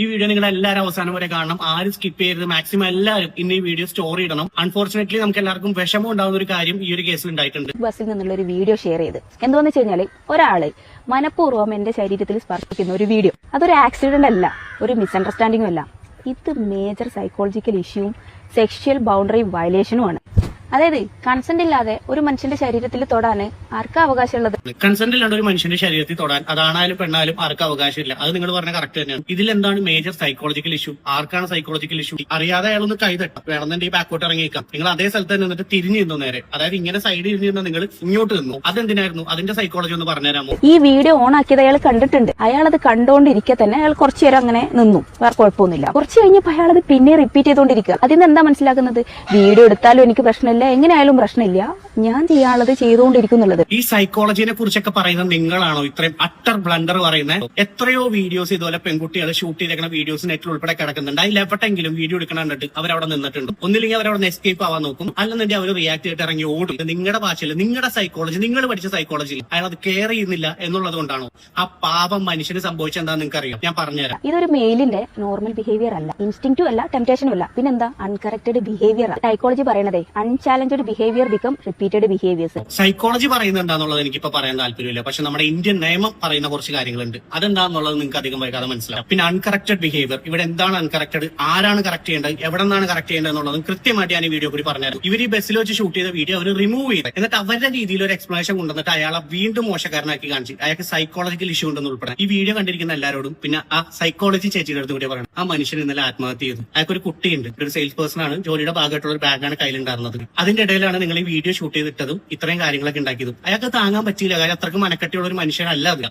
ഈ വീഡിയോ നിങ്ങൾ എല്ലാവരും അവസാനം വരെ കാണണം. ആരും സ്കിപ്പ് ചെയ്യരുത്. മാക്സിമം എല്ലാവരും ഇന്ന് ഈ വീഡിയോ സ്റ്റോറി ഇടണം. അൺഫോർച്ചുനേറ്റ്ലി നമുക്ക് എല്ലാവർക്കും വിഷമം ഉണ്ടാകുന്ന ഒരു കാര്യം ഈ ഒരു കേസിൽ ഉണ്ടായിട്ടുണ്ട്. ബസ്സിൽ നിന്നുള്ള ഒരു വീഡിയോ ഷെയർ ചെയ്ത് എന്താന്ന് വെച്ച് കഴിഞ്ഞാൽ ഒരാള് മനഃപൂർവ്വം എന്റെ ശരീരത്തിൽ സ്പർശിക്കുന്ന ഒരു വീഡിയോ. അതൊരു ആക്സിഡന്റ് അല്ല, ഒരു മിസ്അണ്ടർസ്റ്റാൻഡിംഗും അല്ല. ഇത് മേജർ സൈക്കോളജിക്കൽ ഇഷ്യൂവും സെക്ഷൽ ബൗണ്ടറി വയലേഷനുമാണ്. അതായത് കൺസെന്റ് ഇല്ലാതെ ഒരു മനുഷ്യന്റെ ശരീരത്തിൽ തൊടാന് ആർക്കാ അവകാശമുള്ളത്? കൺസെന്റ് ഇല്ലാണ്ട് ഒരു മനുഷ്യന്റെ ശരീരത്തിൽ തൊടാൻ അതാണായാലും പെണ്ണായാലും ആർക്കും അവകാശമില്ല. അത് നിങ്ങൾ പറഞ്ഞ കറക്റ്റ് തന്നെയാണ്. ഇതിൽ എന്താണ് മേജർ സൈക്കോളജിക്കൽ ഇഷ്യൂ? ആർക്കാണ് സൈക്കോളജിക്കൽ ഇഷ്യൂ? അറിയാതെ അയാളൊന്ന് കൈതട്ടാം, വേണമെന്നുണ്ടെങ്കിൽ ഈ ബാക്കോട്ട് ഇറങ്ങിയേക്കാം. നിങ്ങൾ അതേ സ്ഥലത്ത് തന്നെ നിന്നിട്ട് തിരിഞ്ഞു നിന്നു നേരെ. അതായത് ഇങ്ങനെ സൈഡിൽ ഇരുന്ന് നിന്ന നിങ്ങൾ ഇങ്ങോട്ട് നിന്നു. അതെന്തിനായിരുന്നു? അതിന്റെ സൈക്കോളജി ഒന്ന് പറഞ്ഞുതരാമോ? ഈ വീഡിയോ ഓൺ ആക്കിയത് അയാൾ കണ്ടിട്ടുണ്ട്. അയാൾ അത് കണ്ടുകൊണ്ടിരിക്കെ തന്നെ അയാൾ കുറച്ചു നേരം അങ്ങനെ നിന്നു, വേറെ കുഴപ്പമൊന്നുമില്ല. കുറച്ച് കഴിഞ്ഞപ്പോൾ അയാൾ അത് പിന്നെ റിപ്പീറ്റ് ചെയ്തുകൊണ്ടിരിക്കുക. അതിന് എന്താ മനസ്സിലാക്കുന്നത്? വീഡിയോ എടുത്താലും എനിക്ക് പ്രശ്നമില്ല, എങ്ങനെയായാലും പ്രശ്നമില്ല, ഞാൻ ചെയ്യാനുള്ളത് ചെയ്തുകൊണ്ടിരിക്കുന്നുള്ളത്. ഈ സൈക്കോളജിനെ കുറിച്ചൊക്കെ പറയുന്നത് നിങ്ങളാണോ ഇത്രയും അട്ടർ ബ്ലണ്ടർ പറയുന്നത്? എത്രയോ വീഡിയോസ് ഇതുപോലെ പെൺകുട്ടികൾ ഷൂട്ട് ചെയ്തേക്കുന്ന വീഡിയോസ് നെറ്റിൽ ഉൾപ്പെടെ കിടക്കുന്നുണ്ട്. അതിൽ എവിടെയെങ്കിലും വീഡിയോ എടുക്കണം കണ്ടിട്ട് അവരവിടെ നിന്നിട്ടുണ്ട്. ഒന്നില്ലെങ്കിൽ അവരവിടെ എസ്കേപ്പ് ആവാൻ നോക്കും, അല്ലെന്നുണ്ടെങ്കിൽ അവർ റിയാക്ട് ചെയ്തിട്ട് ഇറങ്ങി ഓടും. നിങ്ങളുടെ ഭാഷയിൽ, നിങ്ങളുടെ സൈക്കോളജി, നിങ്ങൾ പഠിച്ച സൈക്കോളജിയിൽ അയാൾ അത് കെയർ ചെയ്യുന്നില്ല എന്നുള്ളത് കൊണ്ടാണോ? ആ പാപം മനുഷ്യന് സംഭവിച്ചെന്താ നിങ്ങൾക്ക് അറിയാം? ഞാൻ പറഞ്ഞുതരാം. ഇതൊരു മെയിലിന്റെ നോർമൽ ബിഹേവിയർ അല്ല, ഇൻസ്റ്റിങ്റ്റും അല്ല, ടെംപ്റ്റേഷനും അല്ല, പിന്നെന്താ അൺകറക്റ്റഡ് ബിഹേവിയർ. സൈക്കോളജി പറയണതേ unchallenged behaviour become repeated behaviours. Psychology പറയുന്നുണ്ടാന്നുള്ളത് എനിക്കിപ്പോ പറയാൻ താല്പര്യമില്ല. പക്ഷെ നമ്മുടെ ഇന്ത്യൻ നിയമം പറയുന്ന കുറച്ച് കാര്യങ്ങളുണ്ട്. അതെന്താന്നുള്ളത് നിങ്ങൾക്ക് അധികം വൈകാതെ മനസ്സിലാവും. പിന്നെ അൺകറക്റ്റഡ് ബിഹേവിയർ, ഇവിടെ എന്താണ് അൺകറക്റ്റഡ്, ആരാണ് കറക്റ്റ് ചെയ്യേണ്ടത്, എവിടെ നിന്നാണ് കറക്റ്റ് ചെയ്യേണ്ടത് എന്നുള്ളതും കൃത്യമായിട്ട് ഞാൻ ഈ വീഡിയോ കൂടി പറഞ്ഞുതരാം. ഇവർ ഈ ബസ്സിൽ വെച്ച് ഷൂട്ട് ചെയ്ത വീഡിയോ അവർ റിമൂവ് ചെയ്ത് എന്നിട്ട് അവരുടെ രീതിയിൽ ഒരു എക്സ്പ്ലനേഷൻ കൊണ്ടുവന്നിട്ട് അയാളെ വീണ്ടും മോശക്കാരനാക്കി കാണിച്ചു. അയാൾക്ക് സൈക്കോളജിക്കൽ ഇഷ്യൂ ഉണ്ടെന്ന് ഉൾപ്പെടെ ഈ വീഡിയോ കണ്ടിരിക്കുന്ന എല്ലാവരോടും പിന്നെ ആ സൈക്കോളജി ചേച്ചിയുടെ അടുത്ത് കൂടി പറയണം. ആ മനുഷ്യൻ ഇന്നലെ ആത്മഹത്യ ചെയ്തു. അയാൾക്ക് ഒരു കുട്ടിയുണ്ട്, ഒരു സെയിൽസ് പേഴ്സൺ ആണ്, ജോലിയുടെ ഭാഗമായിട്ടുള്ള ഒരു ബാഗാണ് കയ്യിലുണ്ടായിരുന്നത്. അതിന്റെ ഇടയിലാണ് നിങ്ങൾ ഈ വീഡിയോ ഷൂട്ട് ചെയ്തിട്ടതും ഇത്രയും കാര്യങ്ങളൊക്കെ ഉണ്ടാക്കിയതും. അയാൾക്ക് താങ്ങാൻ പറ്റിയില്ല. കാര്യം അത്രക്കും മനക്കെട്ടിയുള്ള ഒരു മനുഷ്യനല്ല അത്.